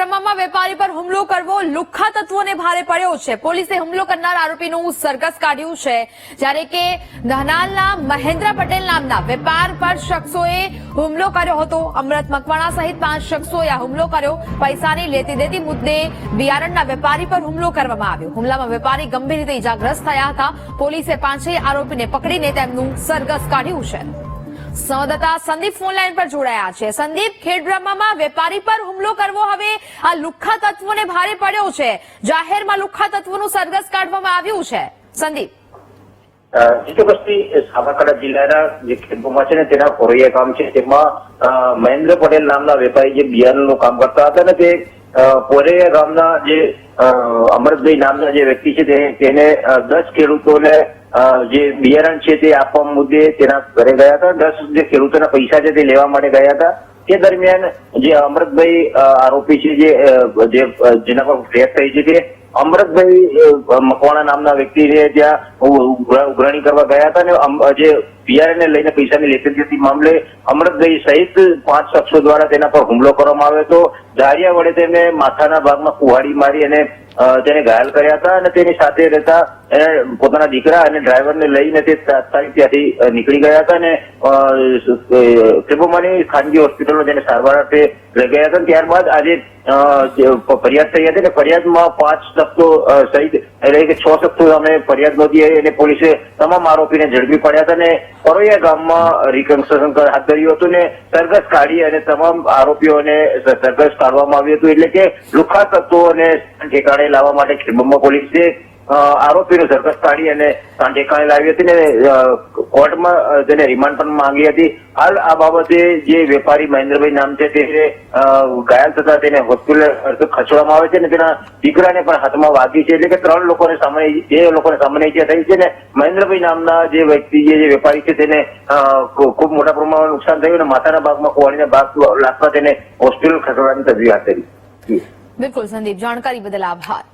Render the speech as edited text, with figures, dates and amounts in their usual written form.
ખેડબ્રહ્મામાં વેપારી પર હુમલો કરવો લુખ્ખા તત્વોને ભારે પડ્યો છે। પોલીસે હુમલો કરનાર આરોપીનું સરઘસ કાઢ્યું છે, જ્યારે કે ધનાલના મહેન્દ્ર પટેલ નામના વેપાર પર શખ્સોએ હુમલો કર્યો હતો। અમૃત મકવાણા સહિત 5 શખ્સોએ આ હુમલો કર્યો। પૈસાની લેતી દેતી મુદ્દે બિયારણના વેપારી પર હુમલો કરવામાં આવ્યો। હુમલામાં વેપારી ગંભીર રીતે ઇજાગ્રસ્ત થયા હતા। પોલીસે 5 આરોપીને પકડીને તેમનું સરઘસ કાઢ્યું છે। સંવાદદાતા સંદીપ ફોન લાઈન પર જોડાયા છે। સંદીપ, ખેડબ્રહ્મામાં વેપારી પર હુમલો કરવો હવે આ લુખ્ખા તત્વોને ભારે પડ્યો છે। જાહેરમાં લુખ્ખા તત્વોનું સરઘસ કાઢવામાં આવ્યું છે। સંદીપ, ચોક્કસથી સાબરકાંઠા જિલ્લાના જે ખેડબ્રહ્મા છે ને તેના કોરૈયા ગામ છે તેમાં મહેન્દ્ર પટેલ નામના વેપારી જે બિયારણનું કામ કરતા હતા ને તે કોરૈયા ગામના જે અમરતભાઈ નામના જે વ્યક્તિ છે તેને 10 ખેડૂતોને જે બિયારણ છે તે આપવા મુદ્દે તેના ઘરે ગયા હતા। 10 જે ખેડૂતોના પૈસા છે તે લેવા માટે ગયા હતા। તે દરમિયાન જે અમરતભાઈ આરોપી છે જેના પર ફરિયાદ થઈ છે તે અમરતભાઈ મકવાણા નામના વ્યક્તિને ત્યાં ઉઘરાણી કરવા ગયા હતા અને જે બિયારણને લઈને પૈસાની લેતી દેતી મામલે અમરતભાઈ સહિત 5 શખ્સો દ્વારા તેના પર હુમલો કરવામાં આવ્યો હતો। ધારિયા વડે તેને માથાના ભાગમાં કુહાડી મારી અને તેને ઘાયલ કર્યા હતા અને તેની સાથે રહેતા પોતાના દીકરા અને ડ્રાઈવરને લઈને તે તાત્કાલિક ત્યાંથી નીકળી ગયા હતા અને ખેડબ્રહ્માની ખાનગી હોસ્પિટલમાં તેને સારવાર માટે લઈ ગયા હતા। ત્યારબાદ આજે ફરિયાદ થઈ હતી અને ફરિયાદમાં 5 શખ્સો સહિત એટલે કે 6 શખ્સો સામે ફરિયાદ નોંધી અને પોલીસે તમામ આરોપીને ઝડપી પડ્યા હતા અને કોરૈયા ગામમાં રિકન્સ્ટ્રક્શન હાથ ધર્યું હતું ને સરઘસ કાઢી અને તમામ આરોપીઓને સરઘસ કાઢવામાં આવ્યું હતું। એટલે કે લુખ્ખા તત્વોને ઠેકાણે લાવવા માટે ખેડબ્રહ્મા પોલીસે આરોપીનું સરઘસ કાઢી અને ઠેકાણે લાવી હતી ને કોર્ટમાં તેને રિમાન્ડ પણ માંગી હતી। હાલ આ બાબતે જે વેપારી મહેન્દ્રભાઈ નામ છે તે ઘાયલ થતા તેને હોસ્પિટલ ખસેડવામાં આવે છે અને તેના દીકરાને પણ હાથમાં વાગી છે। એટલે કે 3 લોકોને સામાન્ય ઈજા થઈ છે ને મહેન્દ્રભાઈ નામના જે વ્યક્તિ જે વેપારી છે તેને ખૂબ મોટા પ્રમાણમાં નુકસાન થયું અને માથાના ભાગમાં કુહાડીને ભાગ લાગતા તેને હોસ્પિટલ ખસેડવાની તજવીજ હાથ ધરી। બિલકુલ સંદીપ, જાણકારી બદલ આભાર।